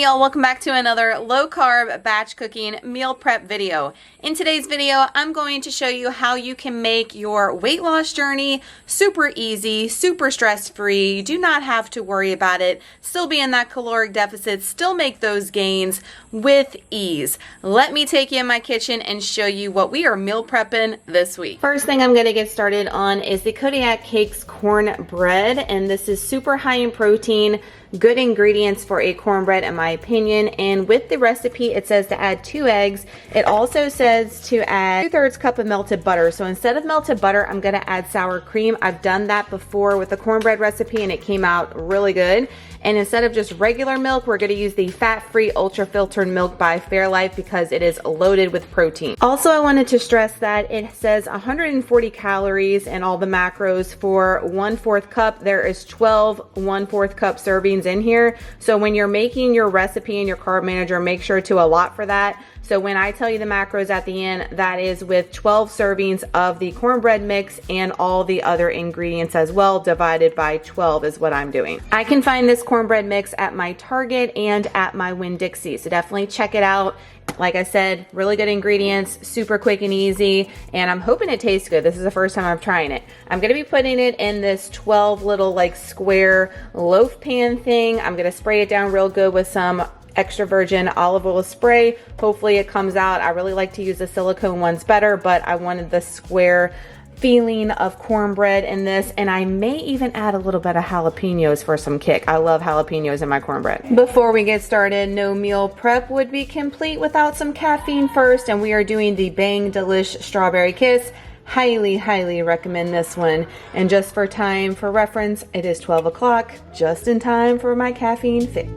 y'all, welcome back to another low carb batch cooking meal prep video. In today's video, I'm going to show you how you can make your weight loss journey super easy, super stress-free. You do not have to worry about it, still be in that caloric deficit, still make those gains with ease. Let me take you in my kitchen and show you what we are meal prepping this week. First thing I'm gonna get started on is the Kodiak Cakes cornbread, and this is super high in protein, good ingredients for a cornbread in my opinion. And with the recipe it says to add 2 eggs. It also says to add 2/3 cup of melted butter. So instead of melted butter, I'm gonna add sour cream. I've done that before with the cornbread recipe and it came out really good. And instead of just regular milk, we're gonna use the fat-free ultra filtered milk by Fairlife because it is loaded with protein. Also, I wanted to stress that it says 140 calories and all the macros for 1/4 cup. There is 12 1/4 cup servings in here. So when you're making your recipe in your carb manager, make sure to allot for that. So when I tell you the macros at the end, that is with 12 servings of the cornbread mix and all the other ingredients as well, divided by 12 is what I'm doing. I can find this cornbread mix at my Target and at my Winn-Dixie, so definitely check it out. Like I said, really good ingredients, super quick and easy, and I'm hoping it tastes good. This is the first time I'm trying it. I'm gonna be putting it in this 12 little like square loaf pan thing. I'm gonna spray it down real good with some extra virgin olive oil spray. Hopefully it comes out. I really like to use the silicone ones better, but I wanted the square feeling of cornbread in this, and I may even add a little bit of jalapenos for some kick. I love jalapenos in my cornbread. Before we get started, no meal prep would be complete without some caffeine first, and we are doing the Bang Delish Strawberry Kiss. Highly recommend this one. And just for time for reference, it is 12 o'clock, just in time for my caffeine fix.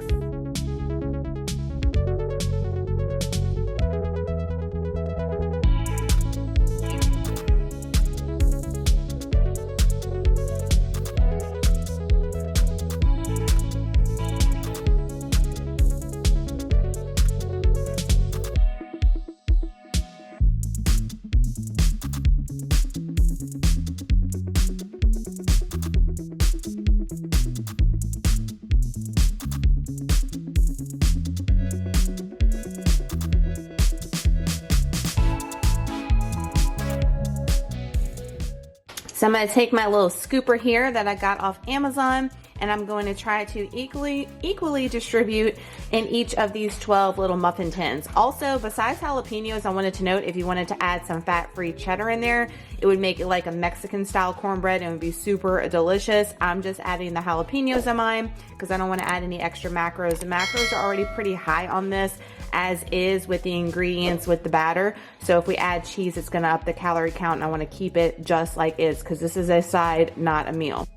So I'm going to take my little scooper here that I got off Amazon, and I'm going to try to equally distribute in each of these 12 little muffin tins. Also, besides jalapenos, I wanted to note if you wanted to add some fat-free cheddar in there, it would make it like a Mexican style cornbread and it would be super delicious. I'm just adding the jalapenos in mine because I don't want to add any extra macros. The macros are already pretty high on this as is with the ingredients with the batter. So if we add cheese, it's gonna up the calorie count, and I wanna keep it just like is because this is a side, not a meal.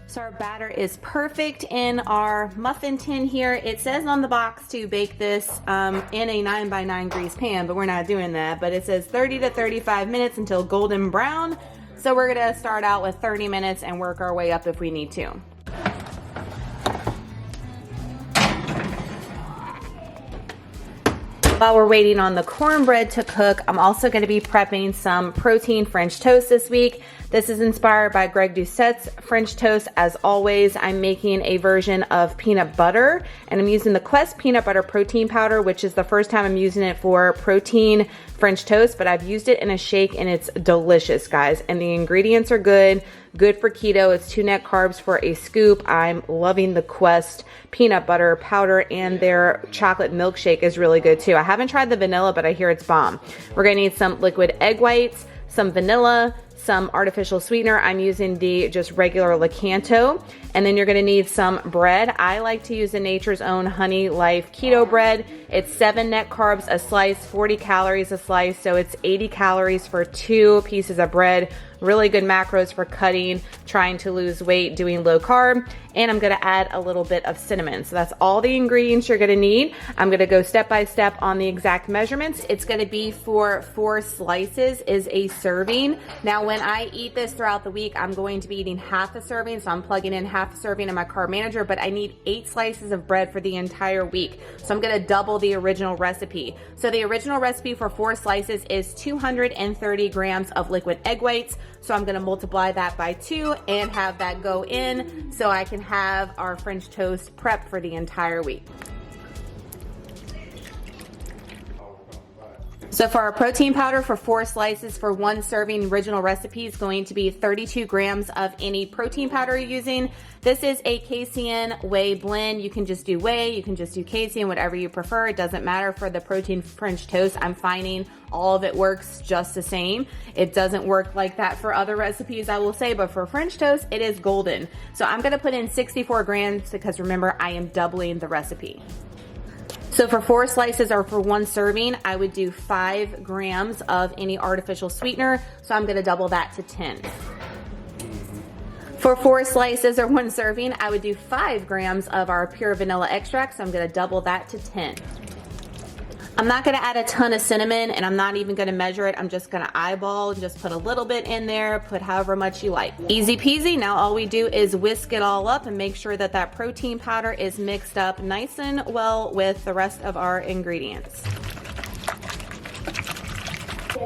So our batter is perfect in our muffin tin here. It says on the box to bake this in a 9x9 grease pan, but we're not doing that. But it says 30 to 35 minutes until golden brown. So we're gonna start out with 30 minutes and work our way up if we need to. While we're waiting on the cornbread to cook, I'm also gonna be prepping some protein French toast this week. This is inspired by Greg Doucette's French toast. As always, I'm making a version of peanut butter, and I'm using the Quest peanut butter protein powder, which is the first time I'm using it for protein French toast, but I've used it in a shake and it's delicious, guys. And the ingredients are good for keto. It's 2 net carbs for a scoop. I'm loving the Quest peanut butter powder, and their chocolate milkshake is really good too. I haven't tried the vanilla, but I hear it's bomb. We're gonna need some liquid egg whites, some vanilla, some artificial sweetener. I'm using the just regular LAKANTO. And then you're gonna need some bread. I like to use the Nature's Own Honey Life keto bread. It's 7 net carbs a slice, 40 calories a slice, so it's 80 calories for 2 pieces of bread. Really good macros for cutting, trying to lose weight, doing low carb. And I'm gonna add a little bit of cinnamon. So that's all the ingredients you're gonna need. I'm gonna go step by step on the exact measurements. It's gonna be for 4 slices is a serving. Now when I eat this throughout the week, I'm going to be eating half a serving. So I'm plugging in half a serving in my carb manager, but I need 8 slices of bread for the entire week. So I'm gonna double the original recipe. So the original recipe for 4 slices is 230 grams of liquid egg whites. So I'm gonna multiply that by 2 and have that go in so I can have our French toast prep for the entire week. So for our protein powder for 4 slices for 1 serving, original recipe is going to be 32 grams of any protein powder you're using. This is a casein whey blend. You can just do whey, you can just do casein, whatever you prefer. It doesn't matter for the protein French toast. I'm finding all of it works just the same. It doesn't work like that for other recipes, I will say, but for French toast, it is golden. So I'm gonna put in 64 grams because remember, I am doubling the recipe. So for 4 slices or for 1 serving, I would do 5 grams of any artificial sweetener. So I'm gonna double that to 10. For 4 slices or 1 serving, I would do 5 grams of our pure vanilla extract. So I'm gonna double that to 10. I'm not gonna add a ton of cinnamon and I'm not even gonna measure it. I'm just gonna eyeball and just put a little bit in there, put however much you like. Easy peasy. Now all we do is whisk it all up and make sure that that protein powder is mixed up nice and well with the rest of our ingredients.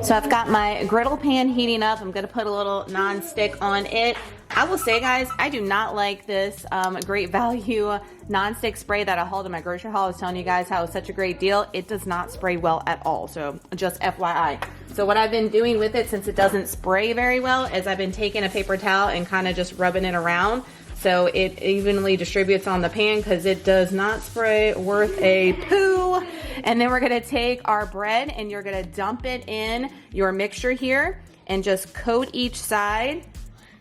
So I've got my griddle pan heating up. I'm gonna put a little non-stick on it. I will say, guys, I do not like this Great Value non-stick spray that I hauled in my grocery haul. I was telling you guys how it's such a great deal. It does not spray well at all, so just FYI. So what I've been doing with it, since it doesn't spray very well, is I've been taking a paper towel and kind of just rubbing it around so it evenly distributes on the pan because it does not spray worth a poo. And then we're gonna take our bread and you're gonna dump it in your mixture here and just coat each side.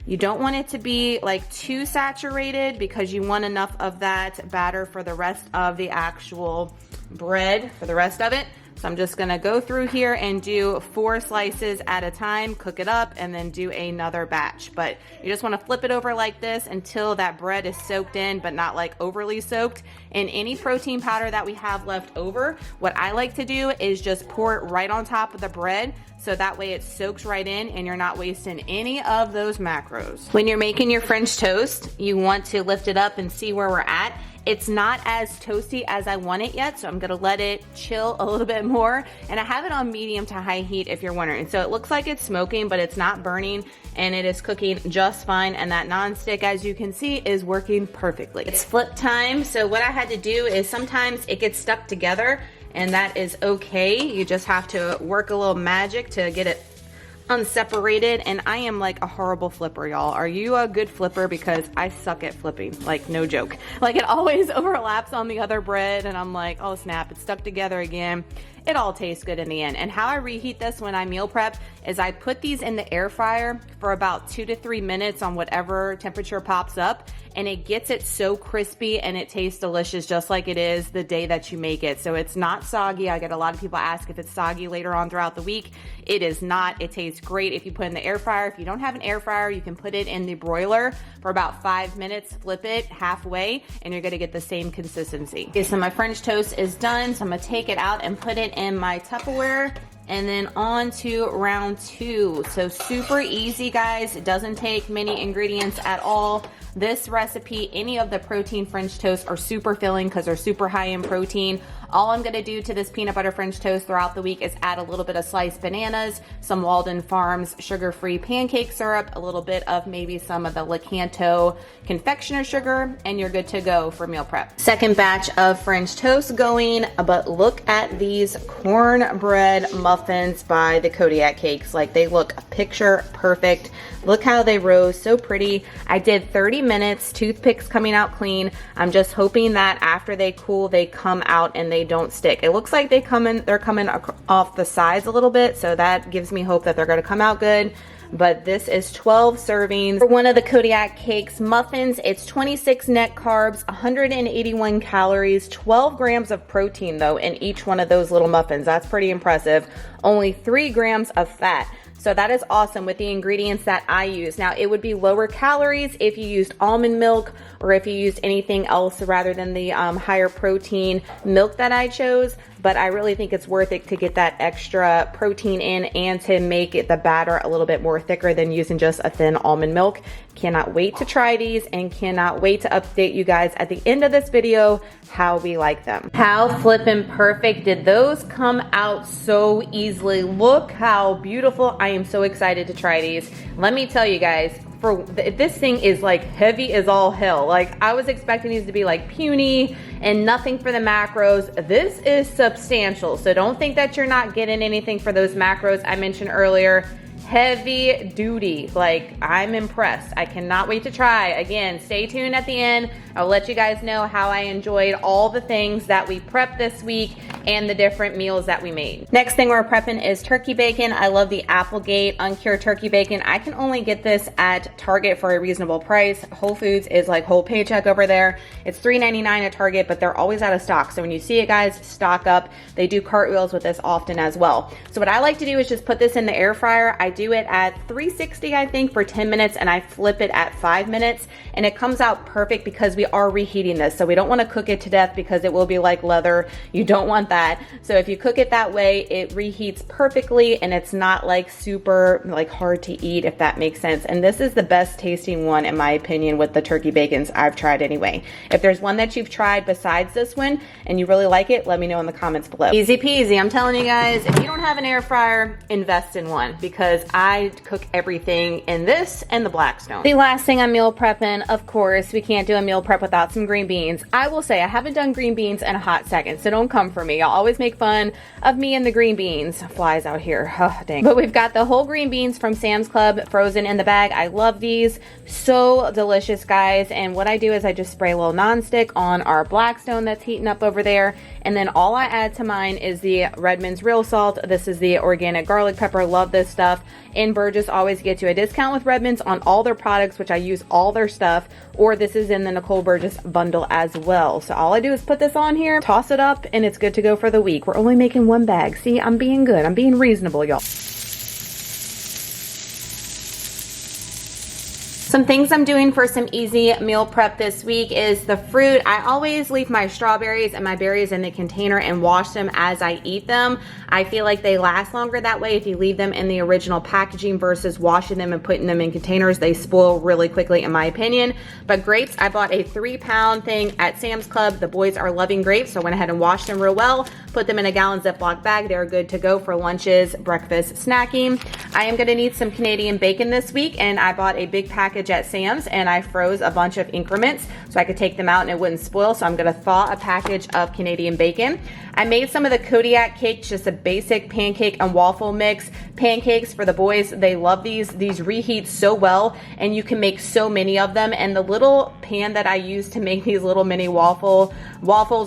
You don't want it to be like too saturated because you want enough of that batter for the rest of the actual bread, for the rest of it. So I'm just gonna go through here and do 4 slices at a time, cook it up, and then do another batch. But you just wanna flip it over like this until that bread is soaked in, but not like overly soaked. And any protein powder that we have left over, what I like to do is just pour it right on top of the bread so that way it soaks right in and you're not wasting any of those macros. When you're making your French toast, you want to lift it up and see where we're at. It's not as toasty as I want it yet, so I'm gonna let it chill a little bit more. And I have it on medium to high heat if you're wondering. So it looks like it's smoking, but it's not burning and it is cooking just fine. And that non-stick, as you can see, is working perfectly. It's flip time. So what I had to do is sometimes it gets stuck together and that is okay. You just have to work a little magic to get it unseparated. And I am like a horrible flipper, y'all. Are you a good flipper? Because I suck at flipping, like no joke. Like it always overlaps on the other bread and I'm like, oh snap, it's stuck together again. It all tastes good in the end. And how I reheat this when I meal prep is I put these in the air fryer for about 2 to 3 minutes on whatever temperature pops up, and it gets it so crispy and it tastes delicious just like it is the day that you make it. So it's not soggy. I get a lot of people ask if it's soggy later on throughout the week. It is not. It tastes great if you put it in the air fryer. If you don't have an air fryer, you can put it in the broiler for about 5 minutes, flip it halfway, and you're gonna get the same consistency. Okay, so my French toast is done. So I'm gonna take it out and put it in my Tupperware. And then on to round 2. So super easy, guys. It doesn't take many ingredients at all. This recipe, any of the protein French toasts are super filling because they're super high in protein. All I'm gonna do to this peanut butter French toast throughout the week is add a little bit of sliced bananas, some Walden Farms sugar-free pancake syrup, a little bit of maybe some of the LAKANTO confectioner sugar, and you're good to go for meal prep. Second batch of French toast going, but look at these cornbread muffins by the Kodiak Cakes. Like they look picture perfect. Look how they rose, so pretty. I did 30 minutes, toothpicks coming out clean. I'm just hoping that after they cool, they come out and they don't stick. It looks like they're coming off the sides a little bit, so that gives me hope that they're gonna come out good. But this is 12 servings for one of the Kodiak Cakes muffins. It's 26 net carbs, 181 calories, 12 grams of protein though in each one of those little muffins. That's pretty impressive. Only 3 grams of fat. So that is awesome with the ingredients that I use. Now, it would be lower calories if you used almond milk or if you used anything else rather than the higher protein milk that I chose. But I really think it's worth it to get that extra protein in and to make the batter a little bit more thicker than using just a thin almond milk. Cannot wait to try these and cannot wait to update you guys at the end of this video how we like them. How flippin' perfect did those come out so easily. Look how beautiful. I am so excited to try these. Let me tell you guys, this thing is like heavy as all hell. Like I was expecting these to be like puny and nothing for the macros. This is substantial. So don't think that you're not getting anything for those macros I mentioned earlier. Heavy duty. Like, I'm impressed. I cannot wait to try. Again, stay tuned at the end. I'll let you guys know how I enjoyed all the things that we prepped this week and the different meals that we made. Next thing we're prepping is turkey bacon. I love the Applegate uncured turkey bacon. I can only get this at Target for a reasonable price. Whole Foods is like whole paycheck over there. It's $3.99 at Target, but they're always out of stock. So when you see it, guys, stock up. They do cartwheels with this often as well. So what I like to do is just put this in the air fryer. I do it at 360, I think, for 10 minutes, and I flip it at 5 minutes, and it comes out perfect because we are reheating this. So we don't want to cook it to death because it will be like leather. You don't want that. So if you cook it that way, it reheats perfectly, and it's not like super like hard to eat, if that makes sense. And this is the best tasting one, in my opinion, with the turkey bacons I've tried anyway. If there's one that you've tried besides this one and you really like it, let me know in the comments below. Easy peasy. I'm telling you guys, if you don't have an air fryer, invest in one, because I cook everything in this and the Blackstone. The last thing I'm meal prepping, of course, we can't do a meal prep without some green beans. I will say I haven't done green beans in a hot second, so don't come for me. I'll always make fun of me and the green beans. Flies out here. Oh, dang. But we've got the whole green beans from Sam's Club frozen in the bag. I love these. So delicious, guys. And what I do is I just spray a little nonstick on our Blackstone that's heating up over there. And then all I add to mine is the Redmond's real salt. This is the organic garlic pepper. Love this stuff. And Burgess always gets you a discount with Redmond's on all their products, which I use all their stuff, or this is in the Nicole Burgess bundle as well. So all I do is put this on here, toss it up, and it's good to go for the week. We're only making one bag. See, I'm being good. I'm being reasonable, y'all. Some things I'm doing for some easy meal prep this week is the fruit. I always leave my strawberries and my berries in the container and wash them as I eat them. I feel like they last longer that way if you leave them in the original packaging versus washing them and putting them in containers. They spoil really quickly, in my opinion. But grapes, I bought a 3-pound thing at Sam's Club. The boys are loving grapes, so I went ahead and washed them real well, put them in a gallon Ziploc bag. They're good to go for lunches, breakfast, snacking. I am gonna need some Canadian bacon this week, and I bought a big package at Sam's, and I froze a bunch of increments so I could take them out and it wouldn't spoil. So I'm gonna thaw a package of Canadian bacon. I made some of the Kodiak cakes, just a basic pancake and waffle mix. Pancakes for the boys, they love these. These reheat so well, and you can make so many of them. And the little pan that I use to make these little mini waffles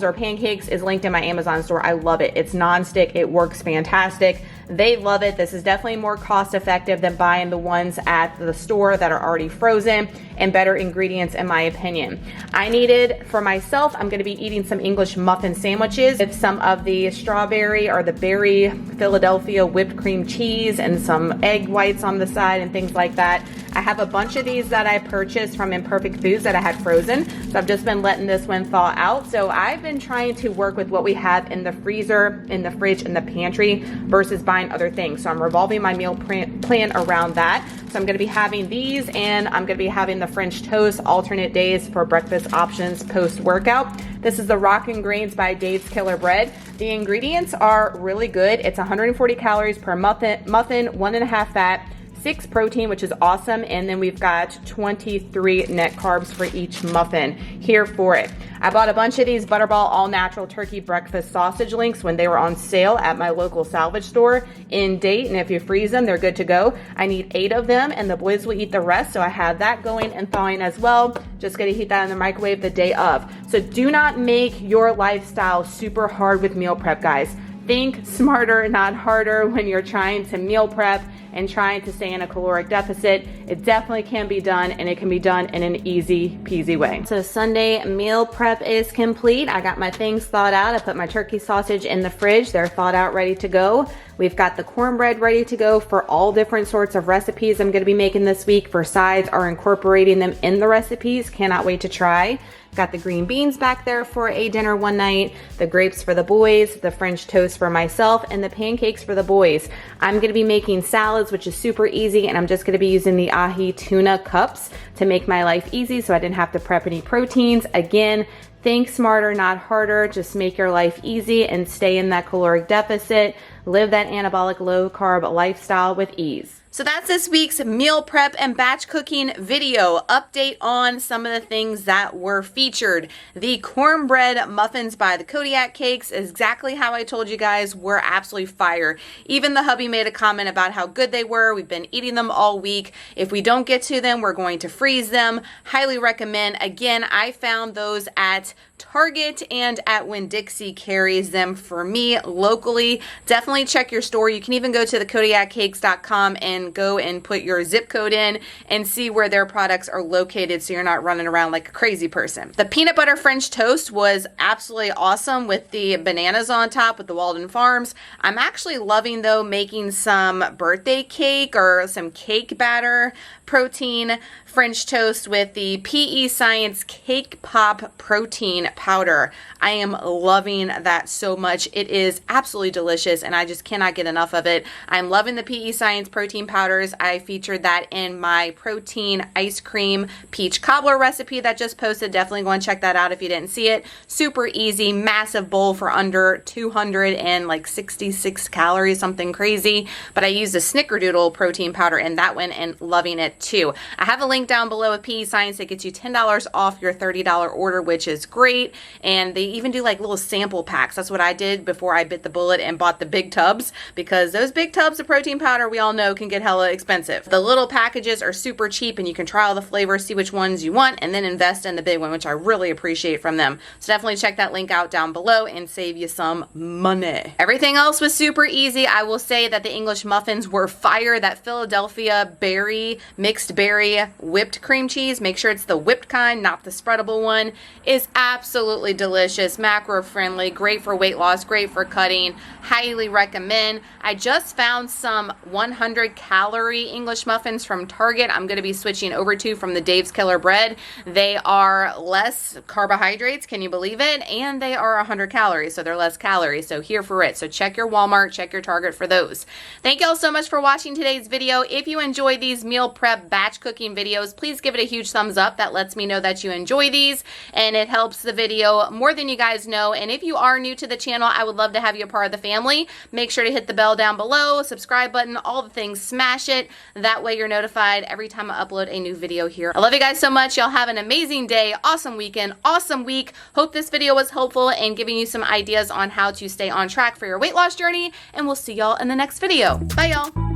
or pancakes is linked in my Amazon store. I love it. It's non-stick. It works fantastic. They love it. This is definitely more cost effective than buying the ones at the store that are already frozen, and better ingredients, in my opinion. I needed, for myself, I'm gonna be eating some English muffin sandwiches with some of the strawberry or the berry Philadelphia whipped cream cheese and some egg whites on the side and things like that. I have a bunch of these that I purchased from Imperfect Foods that I had frozen. So I've just been letting this one thaw out. So I've been trying to work with what we have in the freezer, in the fridge, in the pantry versus buying other things. So I'm revolving my meal plan around that. So I'm gonna be having these, and I'm gonna be having the French toast alternate days for breakfast options post-workout. This is the Rockin' Grains by Dave's Killer Bread. The ingredients are really good. It's 140 calories per muffin, 1.5 fat, 6 protein, which is awesome, and then we've got 23 net carbs for each muffin. Here for it. I bought a bunch of these Butterball all natural turkey breakfast sausage links when they were on sale at my local salvage store in date, and if you freeze them, they're good to go. I need 8 of them, and the boys will eat the rest, so I have that going and thawing as well. Just gonna heat that in the microwave the day of. So do not make your lifestyle super hard with meal prep, guys. Think smarter, not harder when you're trying to meal prep and trying to stay in a caloric deficit. It definitely can be done, and it can be done in an easy peasy way. So Sunday meal prep is complete. I got my things thawed out. I put my turkey sausage in the fridge. They're thawed out, ready to go. We've got the cornbread ready to go for all different sorts of recipes I'm gonna be making this week for sides or incorporating them in the recipes. Cannot wait to try. Got the green beans back there for a dinner one night, the grapes for the boys, the French toast for myself, and the pancakes for the boys. I'm gonna be making salads, which is super easy, and I'm just gonna be using the ahi tuna cups to make my life easy so I didn't have to prep any proteins. Again, think smarter, not harder. Just make your life easy and stay in that caloric deficit. Live that anabolic low carb lifestyle with ease. So that's this week's meal prep and batch cooking video. Update on some of the things that were featured. The cornbread muffins by the Kodiak Cakes, exactly how I told you guys, were absolutely fire. Even the hubby made a comment about how good they were. We've been eating them all week. If we don't get to them, we're going to freeze them. Highly recommend. Again, I found those at Target and at Winn-Dixie carries them for me locally. Definitely check your store. You can even go to the KodiakCakes.com and go and put your zip code in and see where their products are located so you're not running around like a crazy person. The peanut butter French toast was absolutely awesome with the bananas on top with the Walden Farms. I'm actually loving though making some birthday cake or some cake batter protein French toast with the PEScience Cake Pop Protein Powder. I am loving that so much. It is absolutely delicious and I just cannot get enough of it. I'm loving the PEScience protein powders. I featured that in my protein ice cream peach cobbler recipe that just posted. Definitely go and check that out if you didn't see it. Super easy, massive bowl for under 266 calories, something crazy. But I used a snickerdoodle protein powder in that one and loving it too. I have a link down below with PEScience that gets you $10 off your $30 order, which is great. And they even do like little sample packs. That's what I did before I bit the bullet and bought the big tubs, because those big tubs of protein powder we all know can get hella expensive. The little packages are super cheap and you can try all the flavors, see which ones you want, and then invest in the big one, which I really appreciate from them. So definitely check that link out down below and save you some money. Everything else was super easy. I will say that the English muffins were fire. That Philadelphia mixed berry whipped cream cheese, make sure it's the whipped kind, not the spreadable one, is absolutely delicious, macro friendly, great for weight loss, great for cutting. Highly recommend. I just found some 100 calorie English muffins from Target. I'm going to be switching over to from the Dave's Killer Bread. They are less carbohydrates, can you believe it? And they are 100 calories, so they're less calories. So here for it. So check your Walmart, check your Target for those. Thank you all so much for watching today's video. If you enjoy these meal prep batch cooking videos, please give it a huge thumbs up. That lets me know that you enjoy these and it helps the video more than you guys know. And if you are new to the channel, I would love to have you a part of the family. Make sure to hit the bell down below, subscribe button, all the things, smash it. That way you're notified every time I upload a new video here. I love you guys so much. Y'all have an amazing day, awesome weekend, awesome week. Hope this video was helpful and giving you some ideas on how to stay on track for your weight loss journey. And we'll see y'all in the next video. Bye y'all.